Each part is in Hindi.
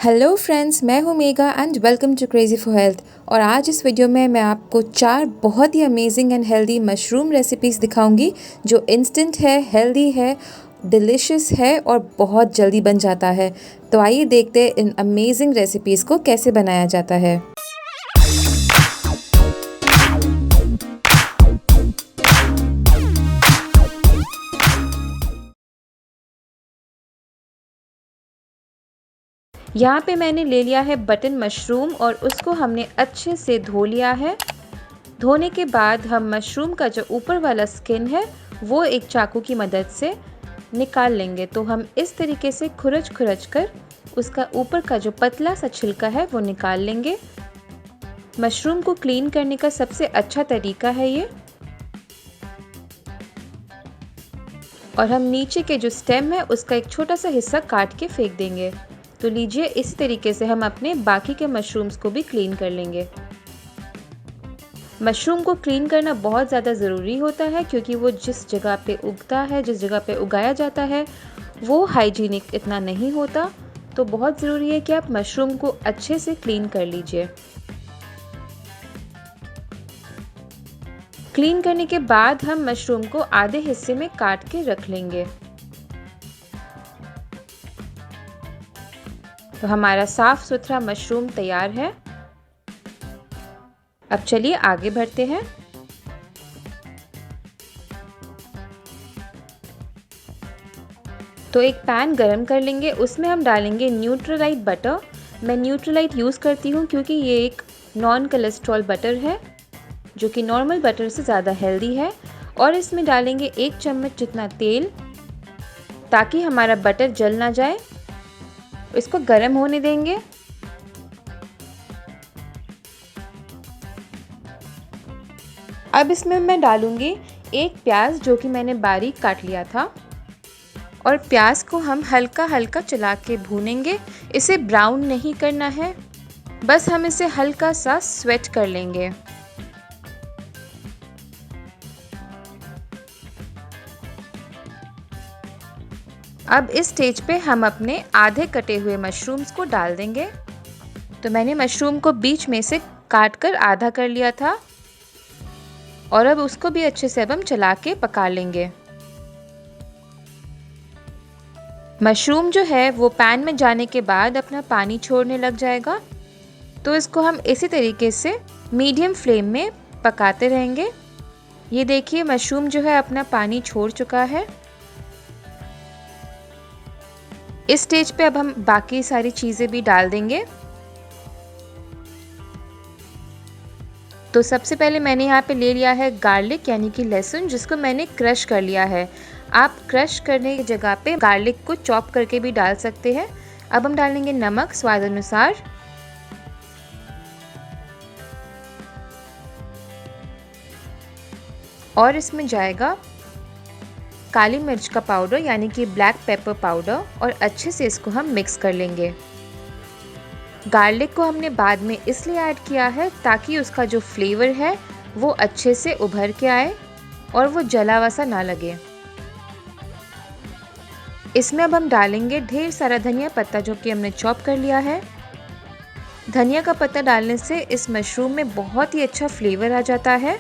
हेलो फ्रेंड्स, मैं हूँ Mega and welcome to crazy for health. और आज इस वीडियो में मैं आपको 4 बहुत ही amazing and healthy mushroom recipes दिखाऊंगी जो इंस्टेंट है, हेल्दी है, डिलिशियस है और बहुत जल्दी बन जाता है। तो आइए देखते हैं इन अमेजिंग रेसिपीज़ को कैसे बनाया जाता है। यहाँ पे मैंने ले लिया है बटन मशरूम और उसको हमने अच्छे से धो लिया है। धोने के बाद हम मशरूम का जो ऊपर वाला स्किन है वो एक चाकू की मदद से निकाल लेंगे। तो हम इस तरीके से खुरच कर उसका ऊपर का जो पतला सा छिलका है वो निकाल लेंगे। मशरूम को क्लीन करने का सबसे अच्छा तरीका है ये। और हम नीचे के जो स्टेम है उसका एक छोटा सा हिस्सा काट के फेंक देंगे। तो लीजिए, इसी तरीके से हम अपने बाकी के मशरूम्स को भी क्लीन कर लेंगे। मशरूम को क्लीन करना बहुत ज़्यादा ज़रूरी होता है क्योंकि वो जिस जगह पे उगता है, जिस जगह पे उगाया जाता है, वो हाइजीनिक इतना नहीं होता। तो बहुत ज़रूरी है कि आप मशरूम को अच्छे से क्लीन कर लीजिए। क्लीन करने के बाद हम मशरूम को आधे हिस्से में काट के रख लेंगे। तो हमारा साफ सुथरा मशरूम तैयार है। अब चलिए आगे बढ़ते हैं। तो एक पैन गरम कर लेंगे, उसमें हम डालेंगे न्यूट्रालाइट बटर। मैं न्यूट्रालाइट यूज़ करती हूँ क्योंकि ये एक नॉन कोलेस्ट्रॉल बटर है जो कि नॉर्मल बटर से ज़्यादा हेल्दी है। और इसमें डालेंगे 1 चम्मच जितना तेल ताकि हमारा बटर जल ना जाए। इसको गरम होने देंगे। अब इसमें मैं डालूंगी 1 प्याज जो कि मैंने बारीक काट लिया था। और प्याज को हम हल्का हल्का चला के भूनेंगे। इसे ब्राउन नहीं करना है, बस हम इसे हल्का सा स्वेट कर लेंगे। अब इस स्टेज पे हम अपने आधे कटे हुए मशरूम्स को डाल देंगे। तो मैंने मशरूम को बीच में से काट कर आधा कर लिया था और अब उसको भी अच्छे से अब हम चला के पका लेंगे। मशरूम जो है वो पैन में जाने के बाद अपना पानी छोड़ने लग जाएगा। तो इसको हम इसी तरीके से मीडियम फ्लेम में पकाते रहेंगे। ये देखिए, मशरूम जो है अपना पानी छोड़ चुका है। इस स्टेज पे अब हम बाकी सारी चीज़ें भी डाल देंगे। तो सबसे पहले मैंने यहाँ पे ले लिया है गार्लिक यानी कि लहसुन, जिसको मैंने क्रश कर लिया है। आप क्रश करने की जगह पे गार्लिक को चॉप करके भी डाल सकते हैं। अब हम डालेंगे नमक स्वाद अनुसार। और इसमें जाएगा काली मिर्च का पाउडर यानी कि ब्लैक पेपर पाउडर और अच्छे से इसको हम मिक्स कर लेंगे। गार्लिक को हमने बाद में इसलिए ऐड किया है ताकि उसका जो फ्लेवर है वो अच्छे से उभर के आए और वो जला हुआ सा ना लगे। इसमें अब हम डालेंगे ढेर सारा धनिया पत्ता जो कि हमने चॉप कर लिया है। धनिया का पत्ता डालने से इस मशरूम में बहुत ही अच्छा फ्लेवर आ जाता है।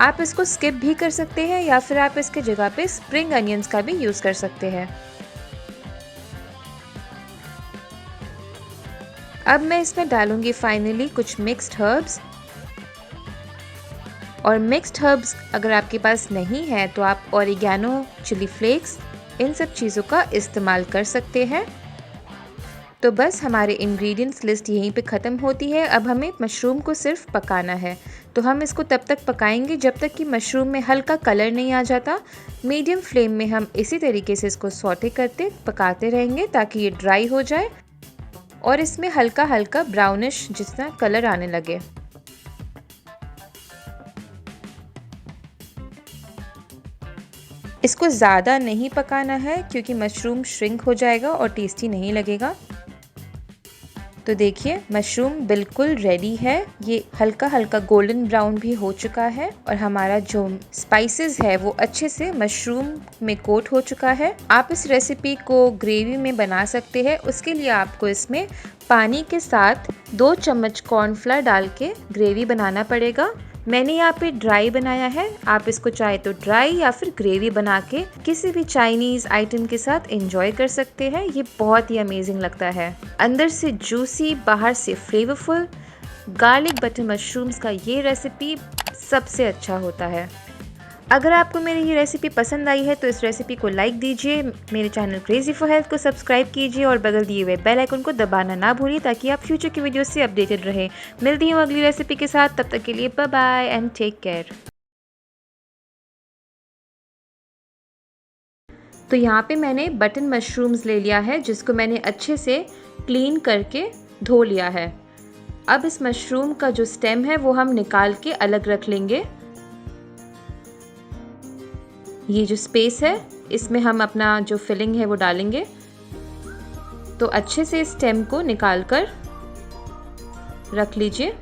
आप इसको स्किप भी कर सकते हैं या फिर आप इसके जगह पे स्प्रिंग अनियंस का भी यूज़ कर सकते हैं। अब मैं इसमें डालूंगी फाइनली कुछ मिक्स्ड हर्ब्स। और मिक्स्ड हर्ब्स अगर आपके पास नहीं है तो आप ऑरिगेनो, चिली फ्लेक्स, इन सब चीज़ों का इस्तेमाल कर सकते हैं। तो बस हमारे इंग्रेडिएंट्स लिस्ट यहीं पे ख़त्म होती है। अब हमें मशरूम को सिर्फ पकाना है। तो हम इसको तब तक पकाएंगे जब तक कि मशरूम में हल्का कलर नहीं आ जाता। मीडियम फ्लेम में हम इसी तरीके से इसको सौटे करते पकाते रहेंगे ताकि ये ड्राई हो जाए और इसमें हल्का हल्का ब्राउनिश जितना कलर आने लगे। इसको ज़्यादा नहीं पकाना है क्योंकि मशरूम श्रिंक हो जाएगा और टेस्टी नहीं लगेगा। तो देखिए, मशरूम बिल्कुल रेडी है। ये हल्का हल्का गोल्डन ब्राउन भी हो चुका है और हमारा जो स्पाइसेस है वो अच्छे से मशरूम में कोट हो चुका है। आप इस रेसिपी को ग्रेवी में बना सकते हैं। उसके लिए आपको इसमें पानी के साथ 2 चम्मच कॉर्नफ्लावर डाल के ग्रेवी बनाना पड़ेगा। मैंने यहाँ पे ड्राई बनाया है, आप इसको चाहे तो ड्राई या फिर ग्रेवी बना के किसी भी चाइनीज़ आइटम के साथ एंजॉय कर सकते हैं। ये बहुत ही अमेजिंग लगता है, अंदर से जूसी, बाहर से फ्लेवरफुल। गार्लिक बटर मशरूम्स का ये रेसिपी सबसे अच्छा होता है। अगर आपको मेरी ये रेसिपी पसंद आई है तो इस रेसिपी को लाइक दीजिए, मेरे चैनल क्रेजी फॉर हेल्थ को सब्सक्राइब कीजिए और बगल दिए हुए बेल आइकन को दबाना ना भूलिए ताकि आप फ्यूचर की वीडियो से अपडेटेड रहें। मिलती हूँ अगली रेसिपी के साथ, तब तक के लिए bye bye and take care. तो यहाँ पे मैंने बटन मशरूम्स ले लिया है जिसको मैंने अच्छे से क्लीन करके धो लिया है। अब इस मशरूम का जो स्टेम है वो हम निकाल के अलग रख लेंगे। ये जो स्पेस है इसमें हम अपना जो फिलिंग है वो डालेंगे। तो अच्छे से स्टेम को निकाल कर रख लीजिए।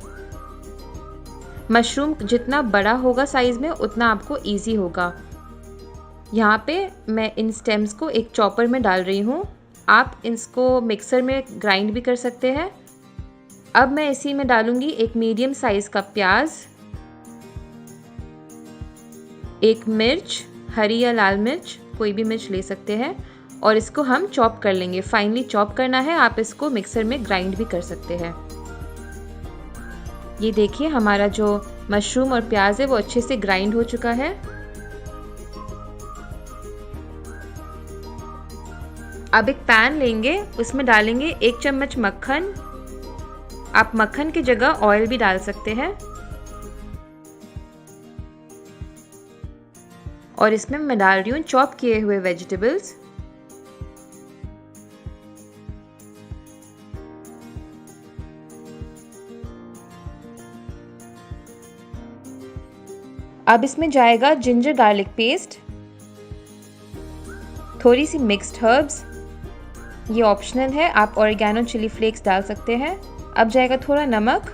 मशरूम जितना बड़ा होगा साइज़ में उतना आपको इजी होगा। यहाँ पे मैं इन स्टेम्स को एक चॉपर में डाल रही हूँ, आप इसको मिक्सर में ग्राइंड भी कर सकते हैं। अब मैं इसी में डालूंगी एक मीडियम साइज़ का प्याज, एक मिर्च, हरी या लाल मिर्च, कोई भी मिर्च ले सकते हैं, और इसको हम चॉप कर लेंगे। फाइनली चॉप करना है, आप इसको मिक्सर में ग्राइंड भी कर सकते हैं। ये देखिए हमारा जो मशरूम और प्याज है वो अच्छे से ग्राइंड हो चुका है। अब एक पैन लेंगे, उसमें डालेंगे 1 चम्मच मक्खन। आप मक्खन की जगह ऑयल भी डाल सकते हैं। और इसमें मैं डाल रही हूँ चॉप किए हुए वेजिटेबल्स। अब इसमें जाएगा जिंजर गार्लिक पेस्ट, थोड़ी सी मिक्स्ड हर्ब्स, ये ऑप्शनल है, आप ऑरिगेनो चिली फ्लेक्स डाल सकते हैं। अब जाएगा थोड़ा नमक,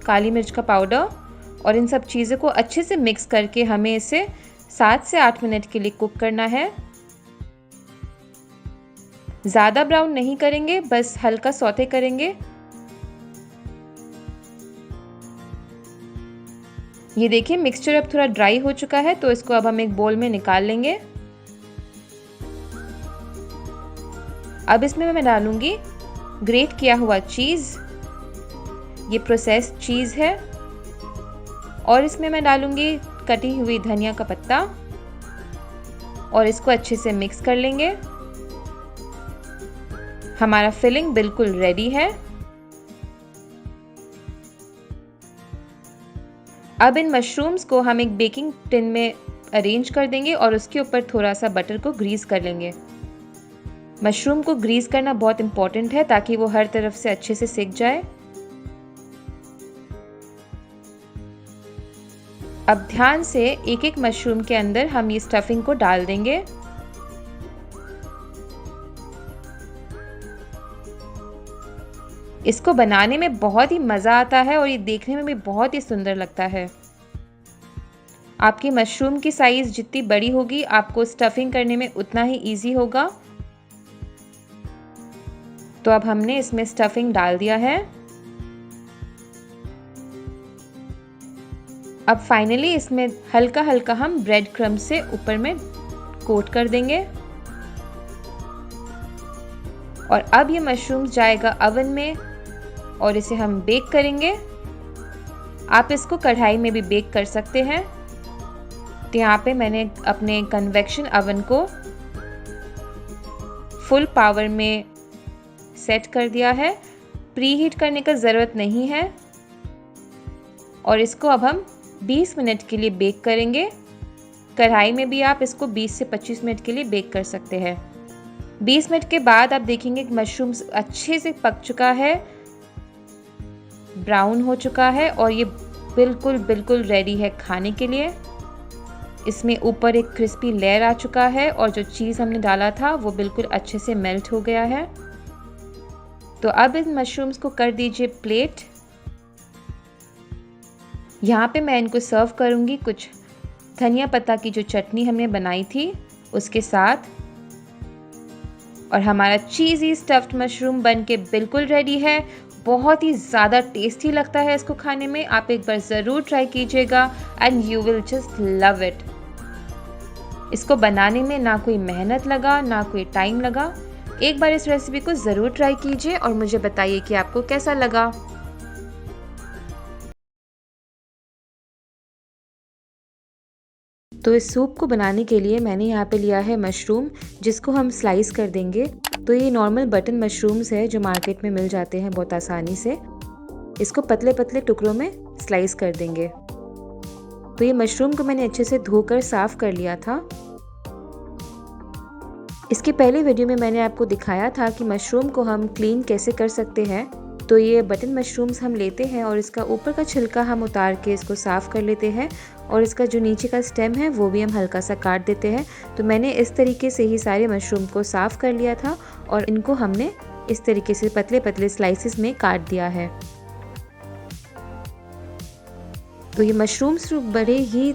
काली मिर्च का पाउडर, और इन सब चीज़ों को अच्छे से मिक्स करके हमें इसे 7 से 8 मिनट के लिए कुक करना है। ज़्यादा ब्राउन नहीं करेंगे, बस हल्का सौते करेंगे। ये देखिए मिक्सचर अब थोड़ा ड्राई हो चुका है, तो इसको अब हम एक बोल में निकाल लेंगे। अब इसमें मैं डालूंगी ग्रेट किया हुआ चीज़, ये प्रोसेस्ड चीज़ है, और इसमें मैं डालूंगी कटी हुई धनिया का पत्ता, और इसको अच्छे से मिक्स कर लेंगे। हमारा फिलिंग बिल्कुल रेडी है। अब इन मशरूम्स को हम एक बेकिंग टिन में अरेंज कर देंगे और उसके ऊपर थोड़ा सा बटर को ग्रीस कर लेंगे। मशरूम को ग्रीस करना बहुत इंपॉर्टेंट है ताकि वो हर तरफ से अच्छे से सिक जाए। अब ध्यान से एक एक मशरूम के अंदर हम ये स्टफिंग को डाल देंगे। इसको बनाने में बहुत ही मज़ा आता है और ये देखने में भी बहुत ही सुंदर लगता है। आपकी मशरूम की साइज़ जितनी बड़ी होगी आपको स्टफिंग करने में उतना ही इजी होगा। तो अब हमने इसमें स्टफिंग डाल दिया है। अब फाइनली इसमें हल्का हल्का हम ब्रेड क्रम्ब से ऊपर में कोट कर देंगे। और अब ये मशरूम्स जाएगा अवन में और इसे हम बेक करेंगे। आप इसको कढ़ाई में भी बेक कर सकते हैं। तो यहाँ पे मैंने अपने कन्वेक्शन अवन को फुल पावर में सेट कर दिया है, प्री हीट करने का ज़रूरत नहीं है। और इसको अब हम 20 मिनट के लिए बेक करेंगे। कढ़ाई में भी आप इसको 20 से 25 मिनट के लिए बेक कर सकते हैं। 20 मिनट के बाद आप देखेंगे कि मशरूम्स अच्छे से पक चुका है, ब्राउन हो चुका है और ये बिल्कुल रेडी है खाने के लिए। इसमें ऊपर एक क्रिस्पी लेयर आ चुका है और जो चीज़ हमने डाला था वो बिल्कुल अच्छे से मेल्ट हो गया है। तो अब इन मशरूम्स को कर दीजिए प्लेट। यहाँ पे मैं इनको सर्व करूँगी कुछ धनिया पत्ता की जो चटनी हमने बनाई थी उसके साथ। और हमारा चीज़ी स्टफ्ड मशरूम बन के बिल्कुल रेडी है। बहुत ही ज़्यादा टेस्टी लगता है इसको खाने में। आप एक बार ज़रूर ट्राई कीजिएगा and you will just love it. इसको बनाने में ना कोई मेहनत लगा, ना कोई टाइम लगा। एक बार इस रेसिपी को ज़रूर ट्राई कीजिए और मुझे बताइए कि आपको कैसा लगा। तो इस सूप को बनाने के लिए मैंने यहाँ पे लिया है मशरूम, जिसको हम स्लाइस कर देंगे। तो ये नॉर्मल बटन मशरूम्स है जो मार्केट में मिल जाते हैं बहुत आसानी से। इसको पतले पतले टुकड़ों में स्लाइस कर देंगे। तो ये मशरूम को मैंने अच्छे से धोकर साफ़ कर लिया था। इसके पहले वीडियो में मैंने आपको दिखाया था कि मशरूम को हम क्लीन कैसे कर सकते हैं। तो ये बटन मशरूम्स हम लेते हैं और इसका ऊपर का छिलका हम उतार के इसको साफ़ कर लेते हैं और इसका जो नीचे का स्टेम है वो भी हम हल्का सा काट देते हैं। तो मैंने इस तरीके से ही सारे मशरूम को साफ़ कर लिया था और इनको हमने इस तरीके से पतले पतले स्लाइसेस में काट दिया है। तो ये मशरूम सूप बड़े ही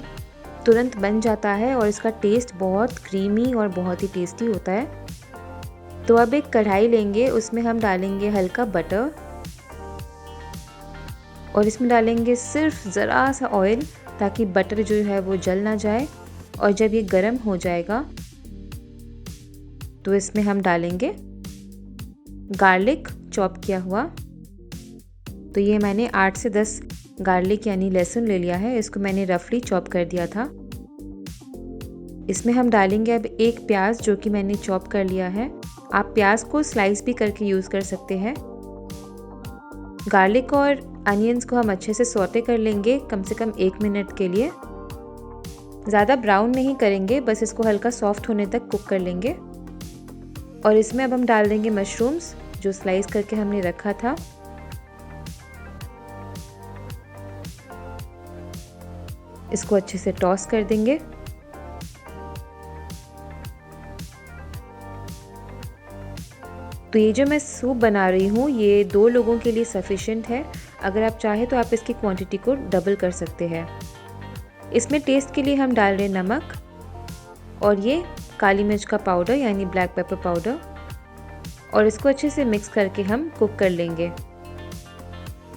तुरंत बन जाता है और इसका टेस्ट बहुत क्रीमी और बहुत ही टेस्टी होता है। तो अब एक कढ़ाई लेंगे, उसमें हम डालेंगे हल्का बटर और इसमें डालेंगे सिर्फ ज़रा सा ऑयल ताकि बटर जो है वो जल ना जाए। और जब ये गर्म हो जाएगा तो इसमें हम डालेंगे गार्लिक चॉप किया हुआ। तो ये मैंने 8 से 10 गार्लिक यानी लहसुन ले लिया है, इसको मैंने रफली चॉप कर दिया था। इसमें हम डालेंगे अब एक प्याज जो कि मैंने चॉप कर लिया है। आप प्याज को स्लाइस भी करके यूज़ कर सकते हैं। गार्लिक और अनियंस को हम अच्छे से सौटे कर लेंगे कम से कम 1 मिनट के लिए। ज़्यादा ब्राउन नहीं करेंगे, बस इसको हल्का सॉफ्ट होने तक कुक कर लेंगे। और इसमें अब हम डाल देंगे मशरूम्स जो स्लाइस करके हमने रखा था। इसको अच्छे से टॉस कर देंगे। तो ये जो मैं सूप बना रही हूँ ये 2 लोगों के लिए सफिशिएंट है। अगर आप चाहें तो आप इसकी क्वांटिटी को डबल कर सकते हैं। इसमें टेस्ट के लिए हम डाल रहे हैं नमक और ये काली मिर्च का पाउडर यानी ब्लैक पेपर पाउडर, और इसको अच्छे से मिक्स करके हम कुक कर लेंगे।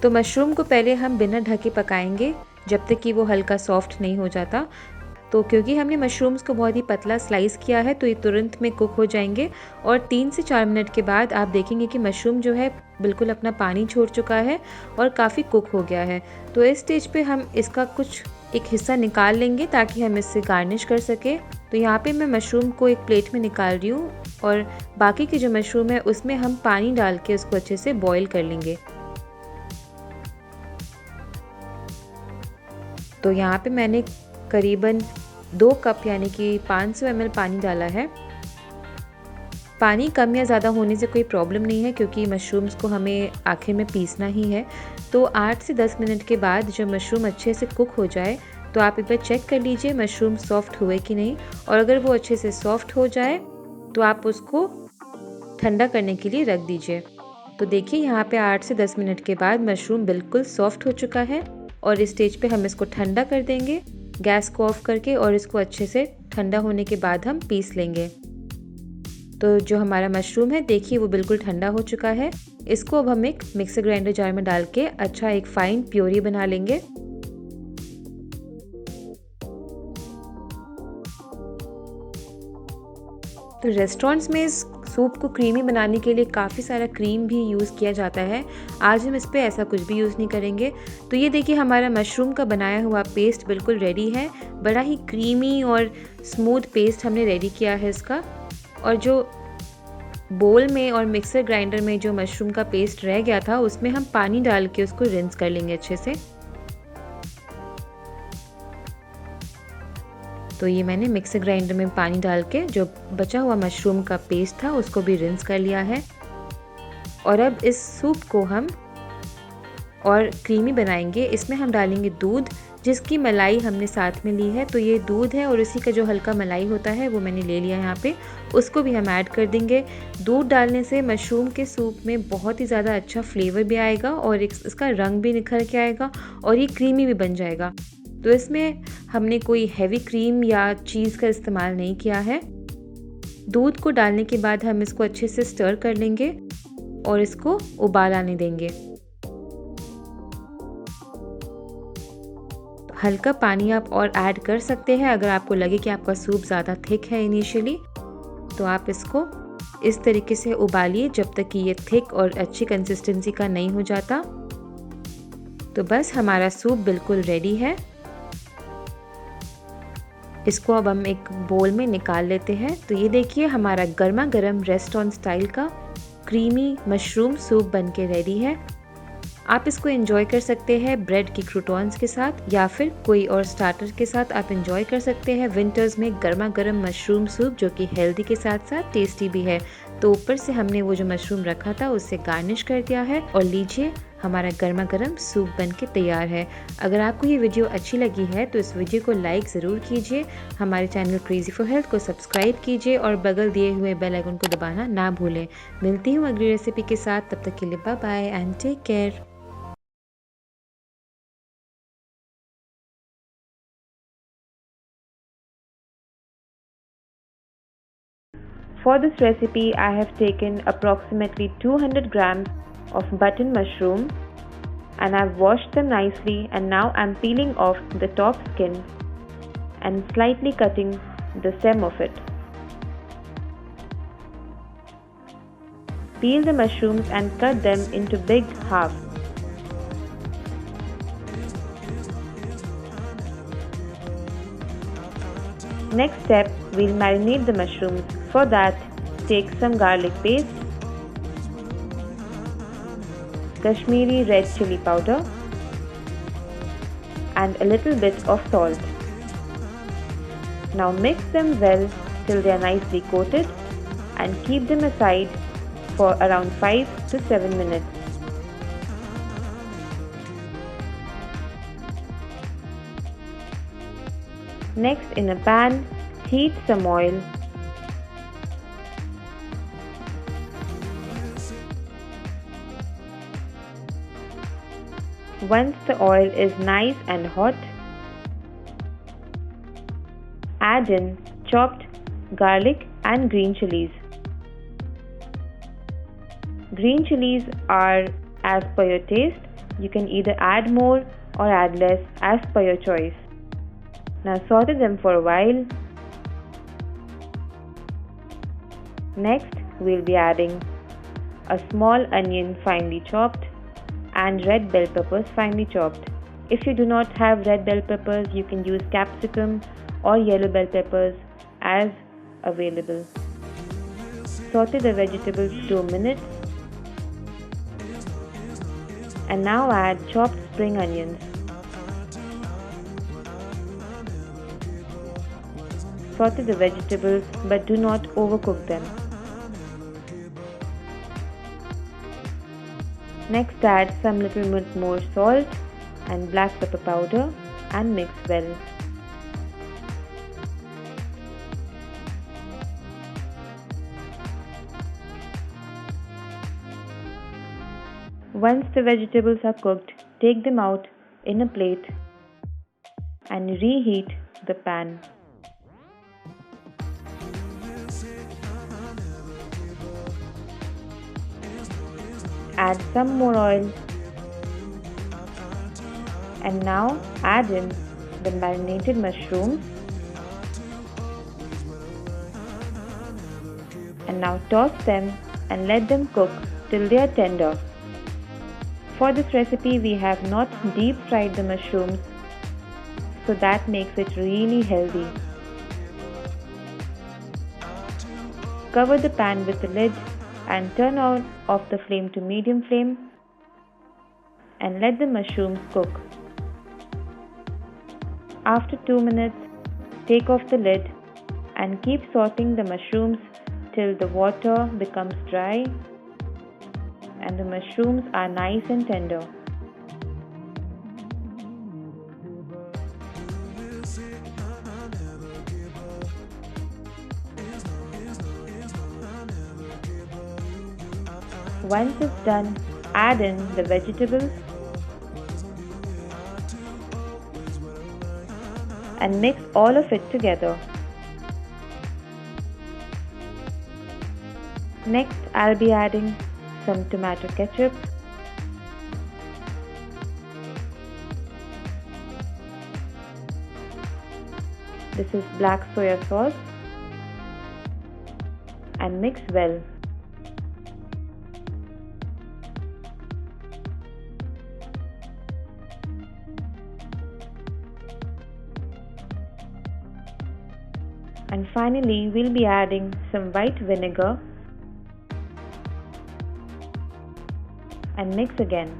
तो मशरूम को पहले हम बिना ढके पकाएंगे जब तक कि वो हल्का सॉफ्ट नहीं हो जाता। तो क्योंकि हमने मशरूम्स को बहुत ही पतला स्लाइस किया है तो ये तुरंत में कुक हो जाएंगे और 3 से 4 मिनट के बाद आप देखेंगे कि मशरूम जो है बिल्कुल अपना पानी छोड़ चुका है और काफ़ी कुक हो गया है। तो इस स्टेज पे हम इसका कुछ एक हिस्सा निकाल लेंगे ताकि हम इससे गार्निश कर सके। तो यहाँ पे मैं मशरूम को एक प्लेट में निकाल रही हूँ और बाकी की जो मशरूम है उसमें हम पानी डाल के उसको अच्छे से बॉईल कर लेंगे। तो यहाँ पे मैंने करीबन 2 कप यानी कि 500 ml पानी डाला है। पानी कम या ज़्यादा होने से कोई प्रॉब्लम नहीं है क्योंकि मशरूम्स को हमें आखिर में पीसना ही है। तो 8 से 10 मिनट के बाद जब मशरूम अच्छे से कुक हो जाए तो आप एक बार चेक कर लीजिए मशरूम सॉफ्ट हुए कि नहीं, और अगर वो अच्छे से सॉफ्ट हो जाए तो आप उसको ठंडा करने के लिए रख दीजिए। तो देखिए यहाँ पे 8 से 10 मिनट के बाद मशरूम बिल्कुल सॉफ्ट हो चुका है और इस स्टेज पे हम इसको ठंडा कर देंगे गैस को ऑफ करके, और इसको अच्छे से ठंडा होने के बाद हम पीस लेंगे। तो जो हमारा मशरूम है देखिए वो बिल्कुल ठंडा हो चुका है। इसको अब हम एक मिक्सर ग्राइंडर जार में डाल के अच्छा एक फाइन प्योरी बना लेंगे। तो रेस्टोरेंट्स में इस सूप को क्रीमी बनाने के लिए काफ़ी सारा क्रीम भी यूज़ किया जाता है। आज हम इस पे ऐसा कुछ भी यूज़ नहीं करेंगे। तो ये देखिए हमारा मशरूम का बनाया हुआ पेस्ट बिल्कुल रेडी है। बड़ा ही क्रीमी और स्मूथ पेस्ट हमने रेडी किया है इसका। और जो बोल में और मिक्सर ग्राइंडर में जो मशरूम का पेस्ट रह गया था उसमें हम पानी डाल के उसको रिंस कर लेंगे अच्छे से। तो ये मैंने मिक्सर ग्राइंडर में पानी डाल के जो बचा हुआ मशरूम का पेस्ट था उसको भी रिंस कर लिया है। और अब इस सूप को हम और क्रीमी बनाएंगे। इसमें हम डालेंगे दूध, जिसकी मलाई हमने साथ में ली है। तो ये दूध है और इसी का जो हल्का मलाई होता है वो मैंने ले लिया यहाँ पे, उसको भी हम ऐड कर देंगे। दूध डालने से मशरूम के सूप में बहुत ही ज़्यादा अच्छा फ्लेवर भी आएगा और इसका रंग भी निखर के आएगा और ये क्रीमी भी बन जाएगा। तो इसमें हमने कोई हैवी क्रीम या चीज़ का इस्तेमाल नहीं किया है। दूध को डालने के बाद हम इसको अच्छे से स्टर कर लेंगे और इसको उबाल आने देंगे। हल्का पानी आप और ऐड कर सकते हैं अगर आपको लगे कि आपका सूप ज़्यादा थिक है इनिशियली, तो आप इसको इस तरीके से उबालिए जब तक कि ये थिक और अच्छी कंसिस्टेंसी का नहीं हो जाता। तो बस हमारा सूप बिल्कुल रेडी है। इसको अब हम एक बोल में निकाल लेते हैं। तो ये देखिए हमारा गर्मा गर्म रेस्टोरेंट स्टाइल का क्रीमी मशरूम सूप बनके रेडी है। आप इसको एंजॉय कर सकते हैं ब्रेड की क्रूटॉन्स के साथ या फिर कोई और स्टार्टर के साथ आप एंजॉय कर सकते हैं विंटर्स में गर्मा गर्म मशरूम सूप, जो कि हेल्दी के साथ साथ टेस्टी भी है। तो ऊपर से हमने वो जो मशरूम रखा था उससे गार्निश कर दिया है और लीजिए हमारा गर्मा गर्म सूप बनके तैयार है। अगर आपको ये वीडियो अच्छी लगी है तो इस वीडियो को लाइक ज़रूर कीजिए, हमारे चैनल क्रेजी फॉर हेल्थ को सब्सक्राइब कीजिए और बगल दिए हुए बेल आइकन को दबाना ना भूलें। मिलती हूँ अगली रेसिपी के साथ, तब तक के लिए bye bye and take care. For this recipe, I have taken approximately 200 grams of button mushroom and I've washed them nicely, and now I'm peeling off the top skin and slightly cutting the stem of it. Peel the mushrooms and cut them into big halves. Next step, we'll marinate the mushrooms. For that, take some garlic paste, Kashmiri red chili powder and a little bit of salt. Now mix them well till they are nicely coated and keep them aside for around 5 to 7 minutes. Next, in a pan, heat some oil. Once the oil is nice and hot, add in chopped garlic and green chilies. Green chilies are as per your taste. You can either add more or add less as per your choice. Now saute them for a while. Next, we'll be adding a small onion finely chopped and red bell peppers finely chopped. If you do not have red bell peppers, you can use capsicum or yellow bell peppers as available. Saute the vegetables 2 minutes and now add chopped spring onions. Saute the vegetables but do not overcook them. Next, add some little bit more salt and black pepper powder and mix well. Once the vegetables are cooked, take them out in a plate and reheat the pan. Add some more oil and now add in the marinated mushrooms and now toss them and let them cook till they are tender. For this recipe, we have not deep fried the mushrooms, so that makes it really healthy. Cover the pan with the lid and turn off the flame to medium flame and let the mushrooms cook. After 2 minutes, take off the lid and keep sauteing the mushrooms till the water becomes dry and the mushrooms are nice and tender. Once it's done, add in the vegetables and mix all of it together. Next, I'll be adding some tomato ketchup. This is black soya sauce and mix well. And finally, we'll be adding some white vinegar and mix again.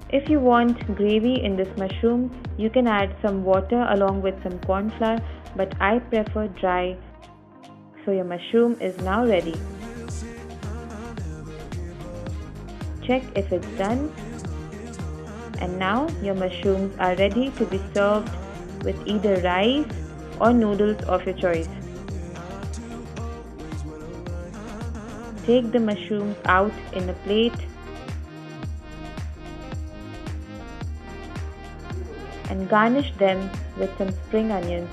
If you want gravy in this mushroom, you can add some water along with some corn flour, but I prefer dry. So your mushroom is now ready. Check if it's done. And now your mushrooms are ready to be served with either rice or noodles of your choice. Take the mushrooms out in a plate and garnish them with some spring onions.